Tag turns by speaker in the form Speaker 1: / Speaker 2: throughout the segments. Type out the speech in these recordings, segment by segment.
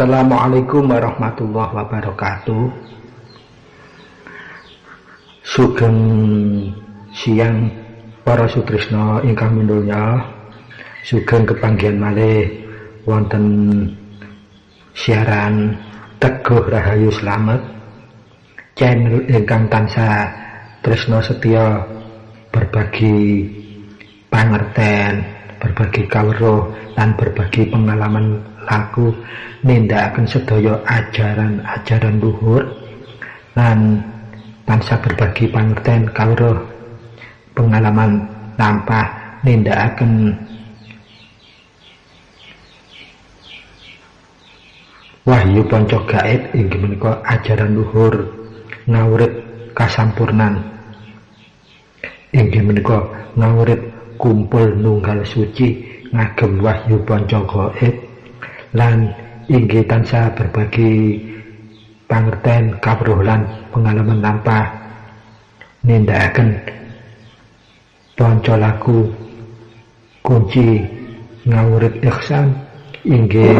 Speaker 1: Assalamualaikum warahmatullahi wabarakatuh. Sugeng siang para sutrisna ingkang minulya. Sugeng kepanggihan malih wonten siaran Teguh Rahayu Slamet, channel ingkang tansah tresna setya berbagi pangerten, berbagi kawruh lan berbagi pengalaman laku nindakaken sedaya ajaran luhur lan tansah berbagi pangerten kawruh pengalaman lampah nindakaken wahyu panca gaib inggih menika ajaran luhur ngawrit kasampurnan inggih menika ngawrit kumpul nunggal suci ngagem wahyu panca gaib lan inggih tansah berbagi pangerten kawruh lan pengalaman lampah nindakaken panca laku kunci ngawrit ihsan inggih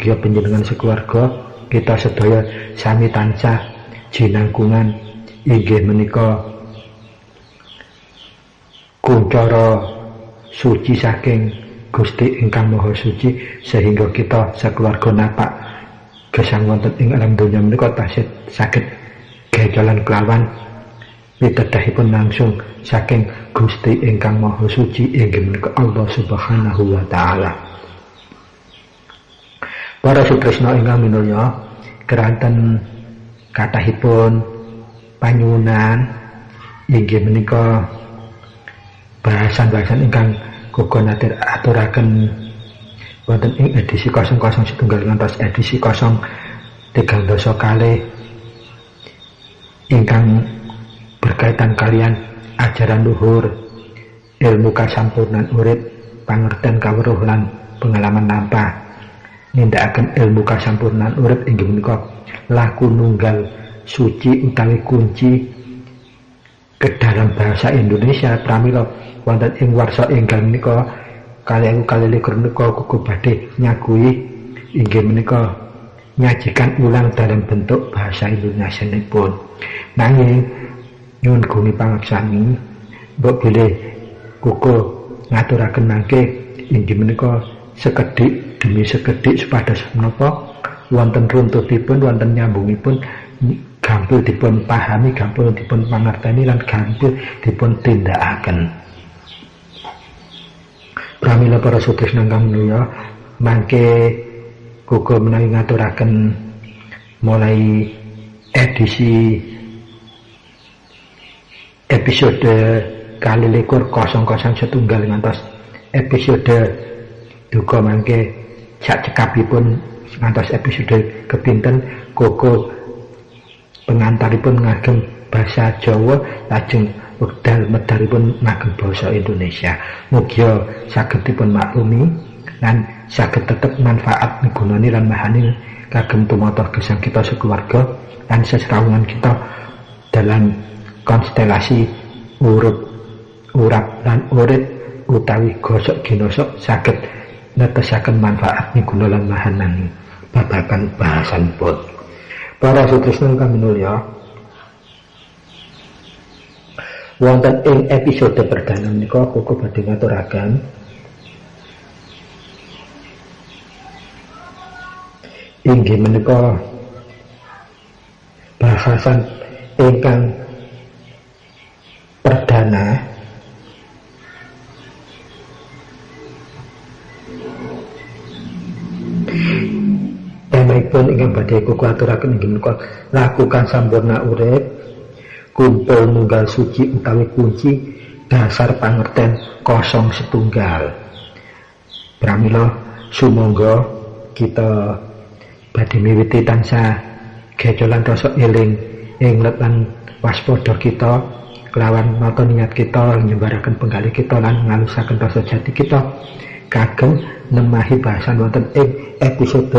Speaker 1: mugia panjenengan sekeluarga kita sedaya sami tansah jinangkungan inggih menika kuncara suci saking Gusti ingkang Maha Suci sehingga kita sekeluarga napak gesang wonten ing alam donya menika tasih saged gejalan kelawan pitedhahipun langsung saking Gusti ingkang Maha Suci inggih menika Allah Subhanahu wa taala. Para sutresna ingkang minulya, keranten kathahipun panyuwunan inggih menika bahasan-bahasan ingkang kula aturaken wonten ing edisi 001 ngantos edisi 030 kalih ingkang berkaitan kalian ajaran luhur, ilmu kasampurnan urip, pangerten kawruh lan pengalaman lampah nindakaken ilmu kasampurnan urip inggih menika laku nunggal suci utawi kunci ke dalam bahasa Indonesia pramila wonten ing warsa enggal menika kalih menika kuku badhe nyagui inggih menika nyajikan ulang dalam bentuk bahasa Indonesia nipun. Nanging nyuwun gumi pangaksami mbok bilih kuku ngaturaken mangke inggih menika sekedhik demi sekedhik supados menapa wonten runtutipun wonten nyambungipun gampil dipun pahami, gampil dipun pangerteni lan gampil dipun tindakaken. Pramila para sutresna ingkang minulya mangke kuku menawi ngaturaken mulai edisi episode 001 ngantos episode duka mangke sak cekapipun ngantos episode kepinten koko pengantaripun ngagem basa Jawa lajeng wekdal medalipun ngagem basa Indonesia. Mugia saged dipun maklumi lan saged tetep manfaat migunani lan mahani kagem tumata gesang kita sekeluarga lan sesrawungan kita dalam konstelasi urap lan urip utawi gosok ginosok saged netesaken manfaat miguna lan mahanani babagan bahasanipun. Para sutresna kang minulya, wonten ing episode perdana menika kula badhe ngaturaken inggih menika bahasan ingkang perdana temahipun ingkang badhe kula aturaken inggih menika lakukan sampurna urip, kumpul nunggal suci utawi kunci dasar pangerten kosong setunggal. Pramila sumangga kita badhe miwiti tansah gejolan rasa eling inglet lan waspada kita kelawan nata niat kita nyembaraken penggalih kita lan ngalusaken rasa jati kita kagem nemahi bahasan wonten ing episode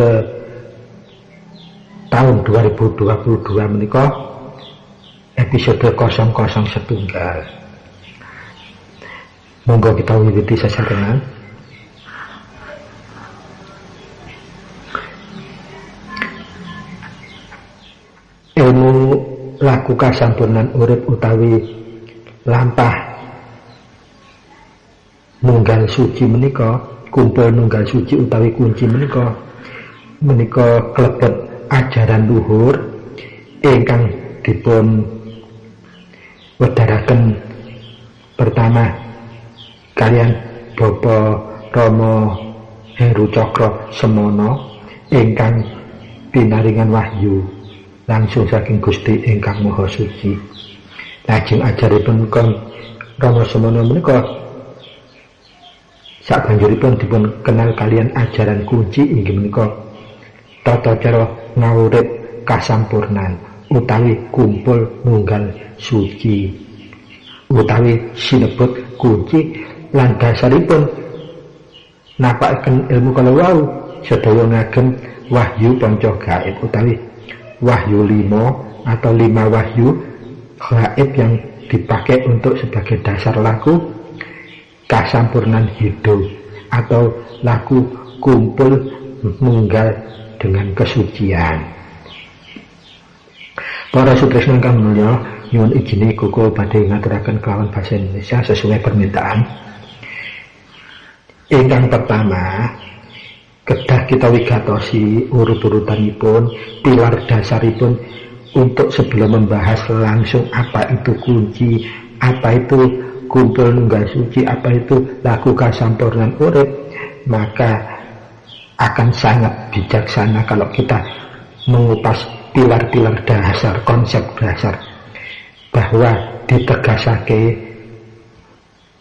Speaker 1: tahun 2022 menika episode 001. Monggo kita wiwiti sesarengan. Ilmu laku kasampurnan urip utawi lampah nunggal suci menika, kumpul nunggal suci utawi kunci menika klebet ajaran luhur ingkang dipun wedharaken pertama kalian Bapa Rama Heru Cakra Semana ingkang pinaringan wahyu langsung saking Gusti ingkang Maha Suci. Lajeng ajaripun Rama Semana menika sabanjuripun dipun kenal kalian ajaran kunci inggih menika tata cara ngawurip kasampurnan utawi kumpul nunggal suci utawi sinebut kunci lan dasaripun napakaken ilmu kala wau sedaya ngagem wahyu panca gaib utawi wahyu 5 atau 5 wahyu gaib yang dipakai untuk sebagai dasar laku kasampurnan hidup atau laku kumpul nunggal dengan kesucian. Para sutresna kang mulya, nyuwun ijine kula badhe ngaturaken kelawan basa Indonesia sesuai permintaan. Ingkang pertama, kedah kita wigatosi urut-urutanipun, pilar dasaripun untuk sebelum membahas langsung apa itu kunci, apa itu kumpul nunggal suci, apa itu laku kasampurnan urip, maka akan sangat bijaksana kalau kita mengupas pilar-pilar dasar, konsep dasar bahwa ditegasake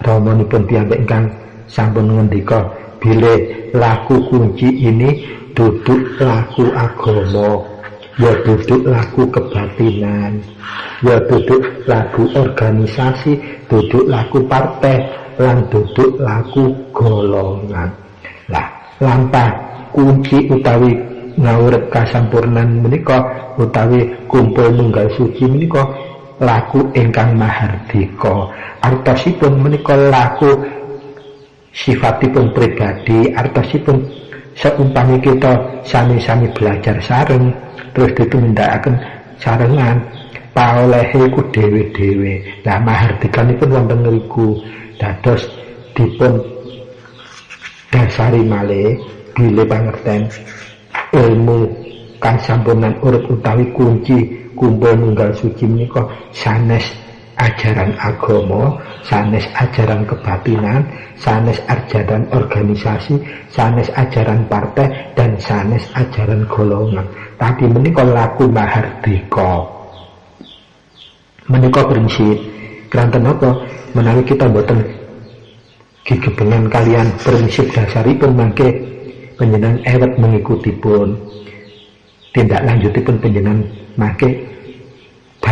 Speaker 1: ramanipun piyambak ingkang sampun ngendika bilih laku kunci ini duduk laku agama, ya duduk laku kebatinan, ya duduk laku organisasi, duduk laku partai, lan duduk laku golongan. Lah lampah kunci utawi ngawurip kasampurnan menika utawi kumpul nunggal suci menika laku ingkang mahardika. Artosipun menika laku sifatipun pribadi, artosipun seumpami kita sami-sami belajar sareng terus ditumindakaken sarengan paolehe iku dhewe-dhewe. Lah mahardikanipun wonten ngriku dados dipun dasari malih bilih pangerten ilmu kasampurnan urip utawi kunci kumpul nunggal suci menika sanes ajaran agama, sanes ajaran kebatinan, sanes ajaran organisasi, sanes ajaran partai, dan sanes ajaran golongan. Tapi menika laku mahardika. Menika prinsip keranten napa menawi kita mboten gegebengan kalian prinsip dasaripun mangke panjenengan ewet mengikutipun tindak lanjutipun panjenengan mangke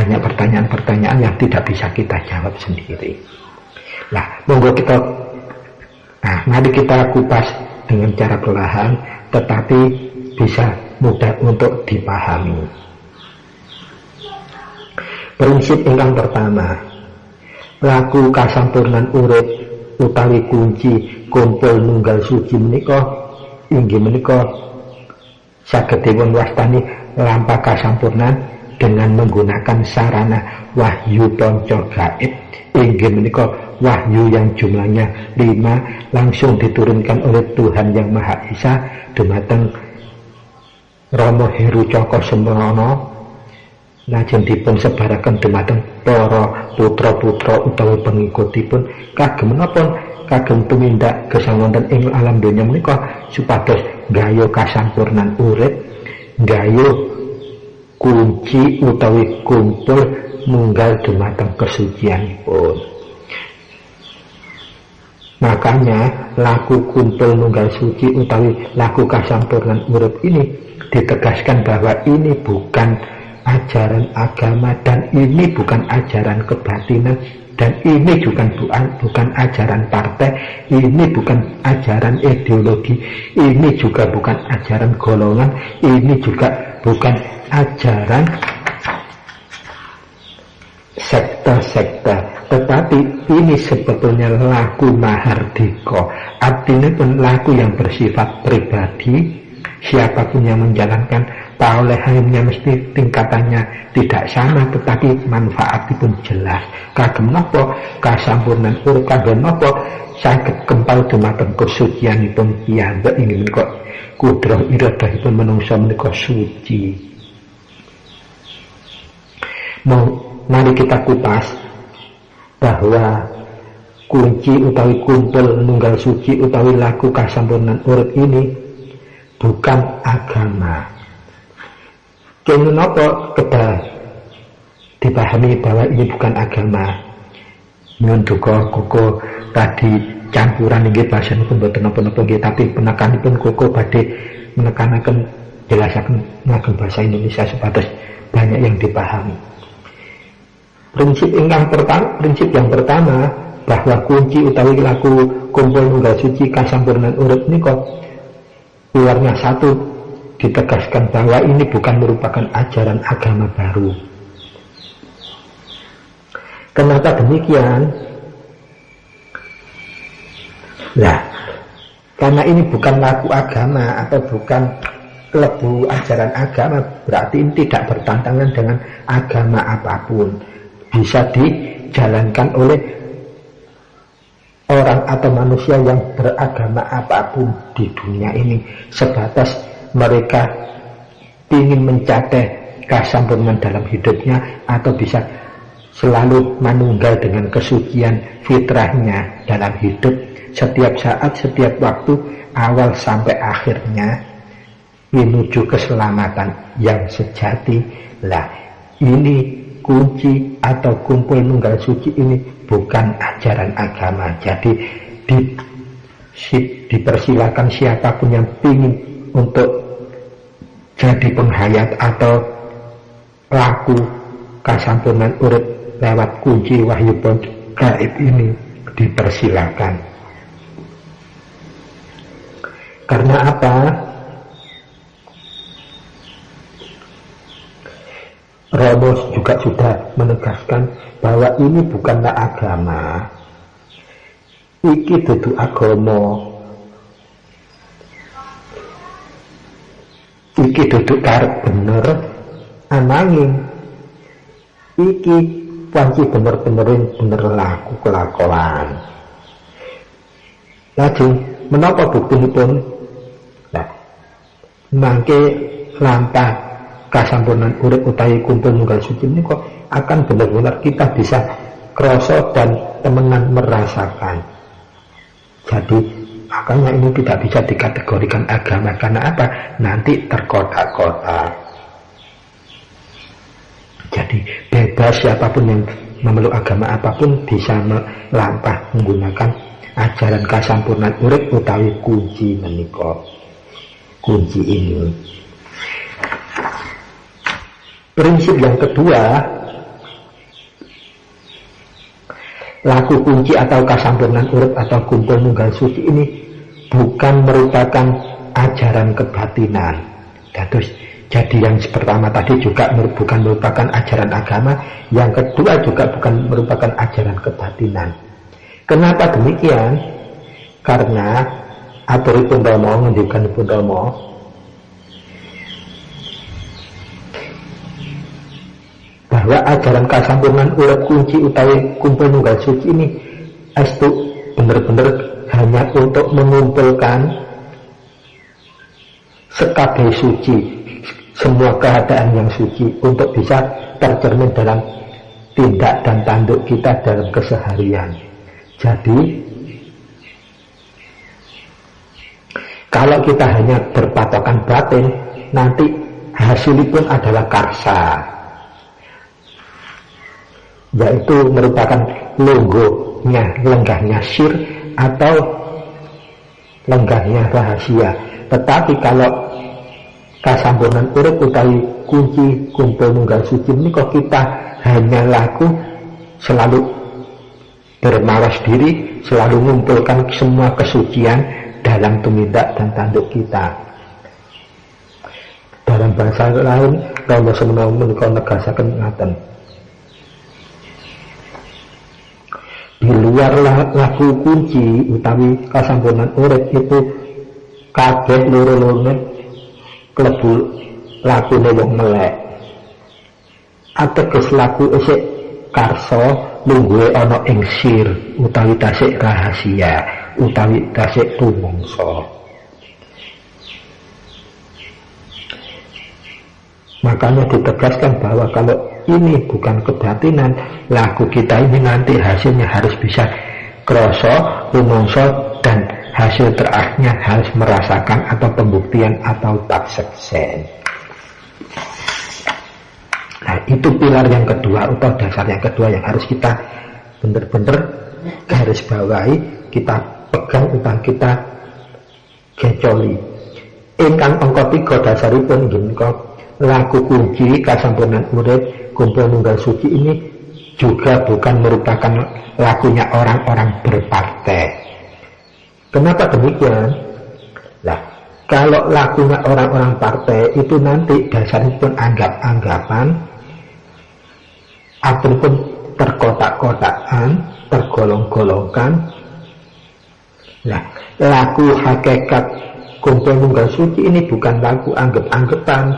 Speaker 1: banyak pertanyaan-pertanyaan yang tidak bisa kita jawab sendiri. Nah, mari kita kupas dengan cara perlahan, tetapi bisa mudah untuk dipahami. Prinsip ingkang pertama, laku kasampurnan urip utawi kunci kumpul nunggal suci menika inggih menika saged dipunwastani lampah kasampurnan dengan menggunakan sarana wahyu panca gaib, inggih menika wahyu yang jumlahnya 5 langsung diturunkan oleh Tuhan Yang Maha Esa dumateng Rama Heru Caka Semana, lajeng dipun sebaraken dumateng para putra-putra utawi pengikutipun kagem menapa kagem tumindak gesang wonten ing alam donya menika supados gaya kasampurnan urip, gaya kunci utawi kumpul nunggal dumateng kesucianipun. Makanya laku kumpul nunggal suci utawi laku kasampurnan urip ini ditegaskan bahwa ini bukan ajaran agama dan ini bukan ajaran kebatinan dan ini bukan ajaran partai, ini bukan ajaran ideologi, ini juga bukan ajaran golongan, ini juga bukan ajaran sekte-sekte, tetapi ini sebetulnya laku mahardika, artinya pun laku yang bersifat pribadi. Siapapun yang menjalankan perolehannya mesti tingkatannya tidak sama, tetapi manfaatnya pun jelas. Kagem napa kasampurnan urip kagem napa saged kempal dumateng kesucianipun piyambak inggih menika kudrah iradahipun manungsa menika suci. Mari kita kupas bahwa kunci utawi kumpul nunggal suci utawi laku kasampurnan urip ini bukan agama. Kenapa kita dipahami bahwa ini bukan agama? Menurut koko tadi campuran ini bahasanipun boten napa-napa nggih, tapi penekanipun koko badhe menekanaken jelasaken ngagem bahasa Indonesia supados banyak yang dipahami. Prinsip yang pertama bahwa kunci utawi laku kumpul nunggal suci kasampurnan urip menika keluarnya satu ditegaskan bahwa ini bukan merupakan ajaran agama baru. Kenapa demikian? Nah, karena ini bukan laku agama atau bukan klebu ajaran agama, berarti ini tidak bertentangan dengan agama apapun. Bisa dijalankan oleh orang atau manusia yang beragama apapun di dunia ini, sebatas mereka ingin mencapai kasampurnan dalam hidupnya atau bisa selalu menunggal dengan kesucian fitrahnya dalam hidup setiap saat, setiap waktu, awal sampai akhirnya menuju keselamatan yang sejati. Lah, ini kunci atau kumpul nunggal suci ini bukan ajaran agama. Jadi dipersilakan siapapun yang ingin untuk jadi penghayat atau laku kasampurnan urip lewat kunci wahyu gaib ini dipersilakan. Karena apa? Romo juga sudah menegaskan bahwa ini bukanlah agama. Iki dudu agama. Iki dudu karep bener ananging iki panci bener laku kelakuan. Lajeng menapa buktinipun? Nah, mangke lampah kasampurnan urip utawi kumpul nunggal suci ini kok akan benar-benar kita bisa krasa dan temenan merasakan. Jadi makanya ini tidak bisa dikategorikan agama. Karena apa? Nanti terkotak-kotak. Jadi bebas siapapun yang memeluk agama apapun bisa melampah menggunakan ajaran kasampurnan urip utawi kunci menika. Kunci ini. Prinsip yang kedua laku kunci atau kasampurnan urip atau kumpul nunggal suci ini bukan merupakan ajaran kebatinan. Dan terus jadi yang pertama tadi juga bukan merupakan ajaran agama, yang kedua juga bukan merupakan ajaran kebatinan. Kenapa demikian? Karena aturipun Rama, ngendikanipun Rama, bahwa ajaran kasampurnan urip kunci utawi kumpul nunggal suci ini estu benar-benar hanya untuk mengumpulkan sekabeh suci, semua keadaan yang suci, untuk bisa tercermin dalam tindak dan tanduk kita dalam keseharian. Jadi kalau kita hanya berpatokan batin, nanti hasilipun adalah karsa, yaitu merupakan lenggahnya sir atau lenggahnya rahasia. Tetapi kalau kasampurnan urip utawi kunci kumpul nunggal suci ini kok kita hanya laku selalu bermawas diri, selalu mengumpulkan semua kesucian dalam tumindak dan tanduk kita. Dalam bahasa lain, Rama Semana menika negasaken ngaten. Di luar laku kunci utawi kasampurnan urip itu kabeh loro-lorone klebu lakune wong melek. Ateges laku isik karsa lungguhe ana ing sir utawi tasik rahasia utawi tasik tumangsa. Makanya ditegaskan bahwa kalau ini bukan kebatinan, laku kita ini nanti hasilnya harus bisa krasa, rumangsa, dan hasil terakhirnya harus merasakan atau pembuktian atau takseksen. Nah, itu pilar yang kedua atau dasar yang kedua yang harus kita benar-benar garis bawahi, kita pegang utang kita gecoli. Ingkang angka 3 dasaripun nggih menika laku kunci kasampurnan urip kumpul nunggal suci ini juga bukan merupakan lakunya orang-orang berpartai. Kenapa demikian? Lah, kalau lakunya orang-orang partai itu nanti dasarnya pun anggap-anggapan, ataupun terkotak-kotakan, tergolong-golongkan. Nah, laku hakikat kumpul nunggal suci ini bukan laku anggap-anggapan,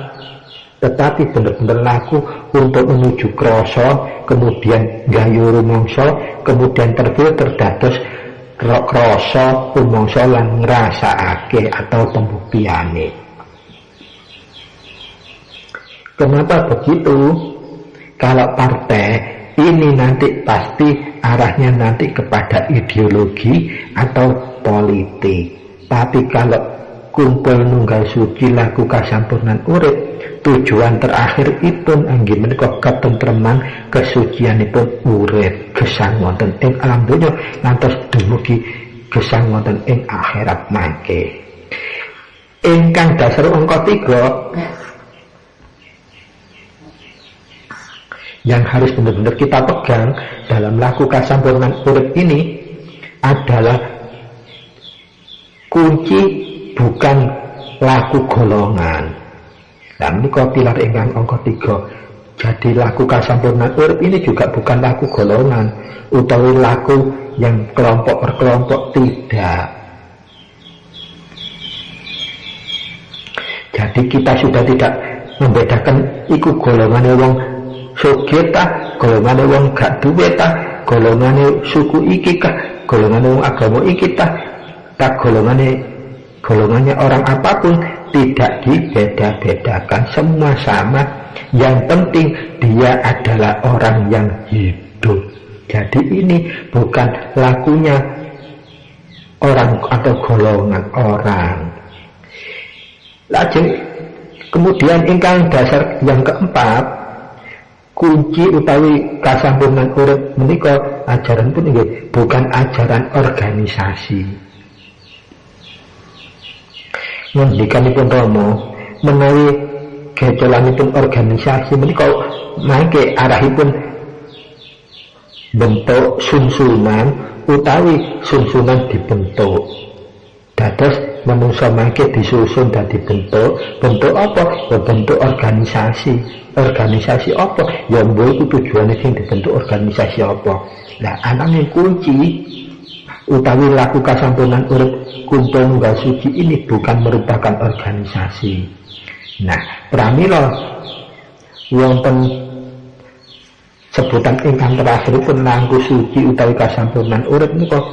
Speaker 1: tetapi benar-benar laku untuk menuju krasa, kemudian gayo rumangsa, kemudian terfilter dados krasa rumangsa lan ngrasakake atau pembuktiane. Kenapa begitu? Kalau partai ini nanti pasti arahnya nanti kepada ideologi atau politik. Tapi kalau kumpul nunggal suci laku kasampurnan urip, tujuan terakhir itu inggih menika katentreman kesucianipun urip gesang wonten ing alam donya ngantos dumugi gesang wonten ing akhirat mangke. Ingkang dasar angka 3 yang harus benar-benar kita pegang dalam laku kasampurnan urip ini adalah kunci bukan laku golongan. Nah, ini pilar ingkang angka 3. Jadi laku kasampurnan urip ini juga bukan laku golongan utawi laku yang kelompok per kelompok, tidak. Jadi kita sudah tidak membedakan iku golongane wong sugih ta, golongane wong gak duwe ta, golongane suku iki kah, golongane wong agama iki ta, tak golongannya orang apapun, tidak dibeda-bedakan, semua sama. Yang penting dia adalah orang yang hidup. Jadi ini bukan lakunya orang atau golongan orang. Lajeng kemudian ingkang dasar yang keempat, kunci utawi kasampurnan urip menika ajaran pun inggih bukan ajaran organisasi. Ngendikanipun Rama menawi gecolanipun organisasi menika mangke arahipun bentuk sunsunan utawi sunsunan dibentuk. Dados manungsa mangke disusun dadi bentuk apa? Ya bentuk organisasi. Organisasi apa? Ya mbok iku tujuane sing dibentuk organisasi apa. Lah ananging kunci utawi laku kasampunan urip kumpul nunggal suci ini bukan merupakan organisasi. Nah, pramila wonten sebutan ingkang terakhiripun langkung suci utawi kasampurnan urip menika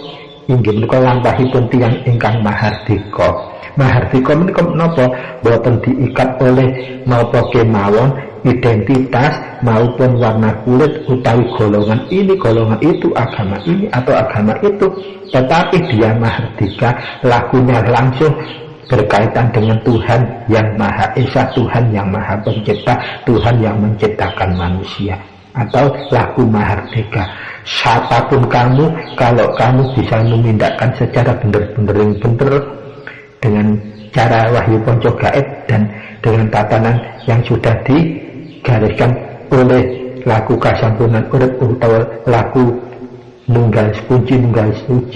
Speaker 1: inggih menika lampahipun tiyang ingkang mahardika. Mahardika menika menapa? Boten diikat oleh napa kemawon identitas maupun warna kulit utawi golongan ini, golongan itu, agama ini atau agama itu, tetapi dia mahardika, lakunya langsung berkaitan dengan Tuhan yang Maha Esa, Tuhan yang Maha Pencipta, Tuhan yang menciptakan manusia, atau laku mahardika. Siapapun kamu, kalau kamu bisa memindahkan secara benar-benar dengan cara wahyu ponco gaib dan dengan tatanan yang sudah digariskan oleh laku kasampunan urip utawa laku nunggal suci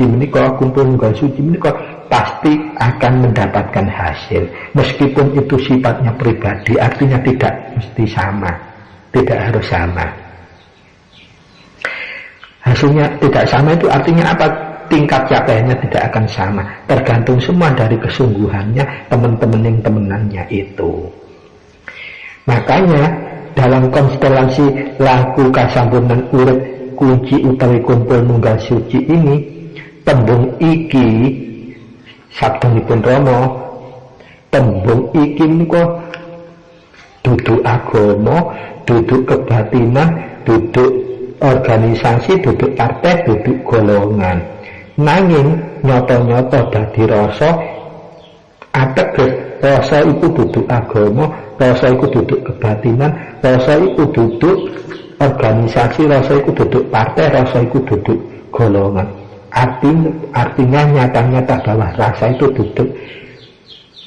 Speaker 1: menika, kumpul nunggal suci menika pasti akan mendapatkan hasil. Meskipun itu sifatnya pribadi, artinya tidak mesti sama, tidak harus sama. Hasilnya tidak sama itu artinya apa? Tingkat capaiannya tidak akan sama. Tergantung semua dari kesungguhannya teman-temannya itu. Makanya dalam konstelasi laku kasampunan urip kunci utawi kumpul nunggal suci ini, tembung iki sabdanipun Rama, tembung iki menika duduk agama, duduk kebatinan, duduk organisasi, duduk partai, duduk golongan. Nanging nyata-nyata dadi rasa ateges rasa itu duduk agama, rasa itu duduk kebatinan, rasa itu duduk organisasi, rasa itu duduk partai, rasa itu duduk golongan. Artinya nyata-nyata bahwa rasa itu duduk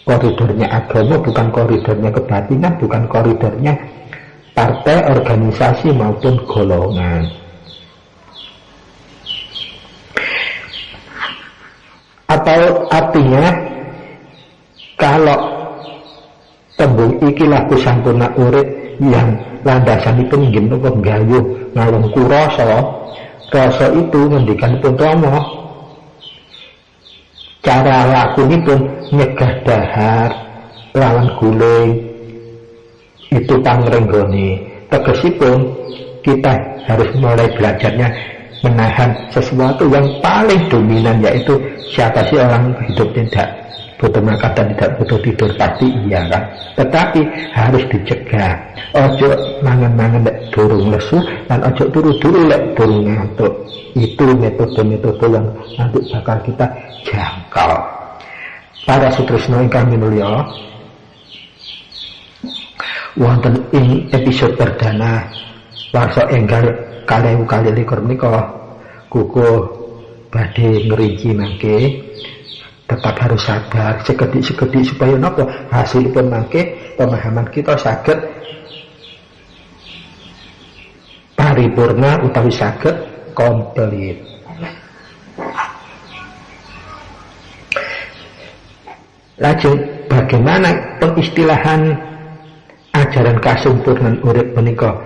Speaker 1: koridornya agama, bukan koridornya kebatinan, bukan koridornya partai, organisasi maupun golongan. Atau artinya kalau tembung iki laku sampurna urip yang landasanipun inggih menapa nggayuh ngalungku rasa itu ngendikanipun Rama, cara lakunipun nyegah dahar lawan guling itu pangrenggone. Tegesipun kita harus mulai belajarnya menahan sesuatu yang paling dominan, yaitu siapa sih orang hidup tidak butuh makan dan tidak butuh tidur, pasti iya kan, tetapi harus dicegah. Ojo mangan-mangan lek durung lesu, dan ojo turu-turu lek durung ngantuk. Itu metode-metode yang nanti bakal kita jangkau. Para sutresna ingkang minulya, wonten ing episode perdana warsa enggal kalih menika kukuh badhe ngerinci mangke. Tetap harus sabar, sekedhik-sekedhik supaya napa hasilipun mangke pemahaman kita saged paripurna utawi saged komplit. Lajeng bagaimana pengistilahan ajaran kasampurnan urip menika?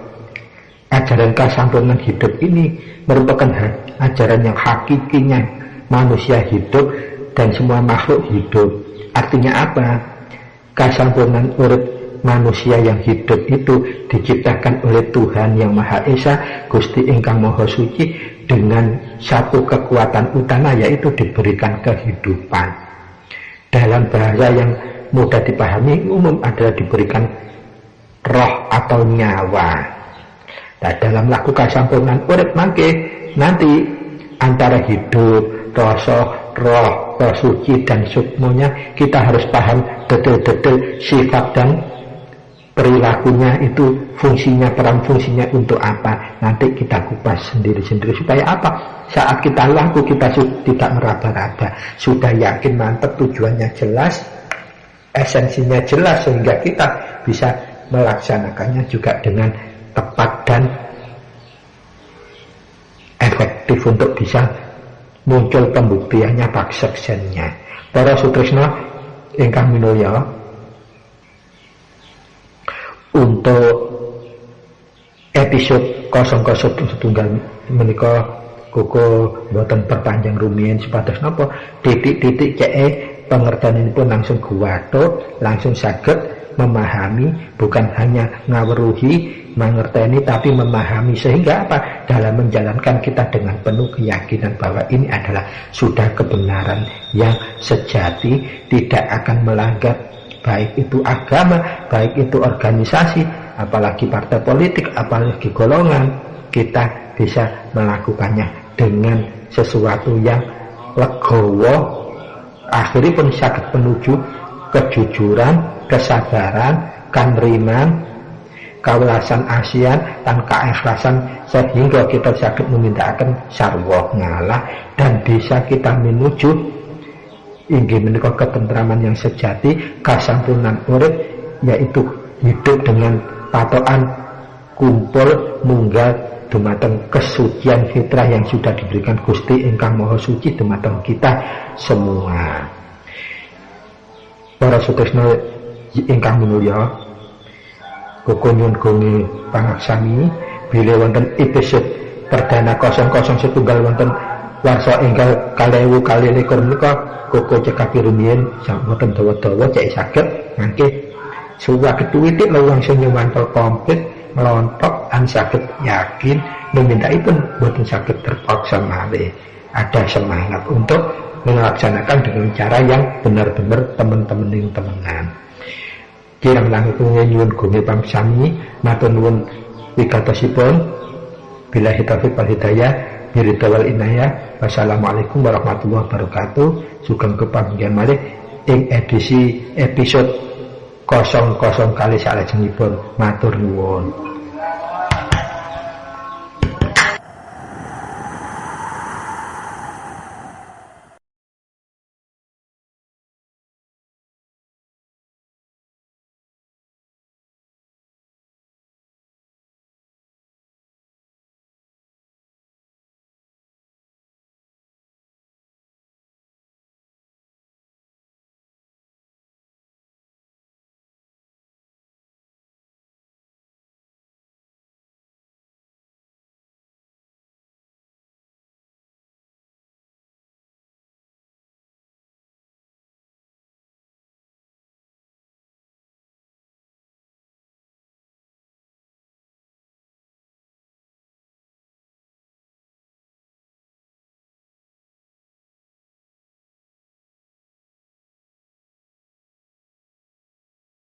Speaker 1: Ajaran kasampurnan hidup ini merupakan ajaran yang hakikinya manusia hidup dan semua makhluk hidup. Artinya apa? Kasampurnan urip manusia yang hidup itu diciptakan oleh Tuhan yang Maha Esa, Gusti ingkang Maha Suci, dengan satu kekuatan utama, yaitu diberikan kehidupan. Dalam bahasa yang mudah dipahami umum adalah diberikan roh atau nyawa. Nah, dalam laku kasampurnan urip mangke nanti antara hidup, rasa, roh suci dan sukmonya kita harus paham detail-detail sifat dan perilakunya itu, fungsinya, peran fungsinya untuk apa. Nanti kita kupas sendiri-sendiri supaya apa? Saat kita laku kita tidak meraba-raba, sudah yakin mantap, tujuannya jelas, esensinya jelas, sehingga kita bisa melaksanakannya juga dengan tepat dan efektif untuk bisa muncul pembuktiannya pakseksennya. Para sutresna ingkang minulya, untuk episode 001 menika koko boten perpanjang rumiyin supados napa titik-titik ceke pengertianipun langsung guwathuk, langsung saged memahami, bukan hanya ngaweruhi mengerteni tapi memahami, sehingga apa, dalam menjalankan kita dengan penuh keyakinan bahwa ini adalah sudah kebenaran yang sejati, tidak akan melanggar baik itu agama, baik itu organisasi, apalagi partai politik, apalagi golongan. Kita bisa melakukannya dengan sesuatu yang legowo, akhirnya pun saged menuju kejujuran, kesabaran, kanriman, kawelasan asian, dan keikhlasan, sehingga kita saged memindakaken sarwa ngalah dan bisa kita menuju inggih menika ketentraman yang sejati, kasampurnan urip, yaitu hidup dengan patokan kumpul munggah dumateng kesucian fitrah yang sudah diberikan Gusti ingkang Maha Suci dumateng kita semua. Para sutresna ingkang minulya, kula nyuwun gonge pangaksami bilih wonten episode perdana 001 wonten warsa enggal 2021 menika koko cekapi rumiyin sampun dawa-dawa cek saged mangke suwake tuwitik langsung nyuwantol komplit melontok an saged yakin memintaiipun boten saged terpaksa malih, ada semangat untuk melaksanakan dengan cara yang benar-benar teman-teman yang temenan. Kirang langkung nyuwun gonge pangsami matur nuwun wigatosipun, billahi taufiq wal hidayah, biridha wal inayah. Wassalamualaikum warahmatullahi wabarakatuh. Sugeng kepanggih malih ing edisi episode 00 kali salajengipun. Matur nuwun.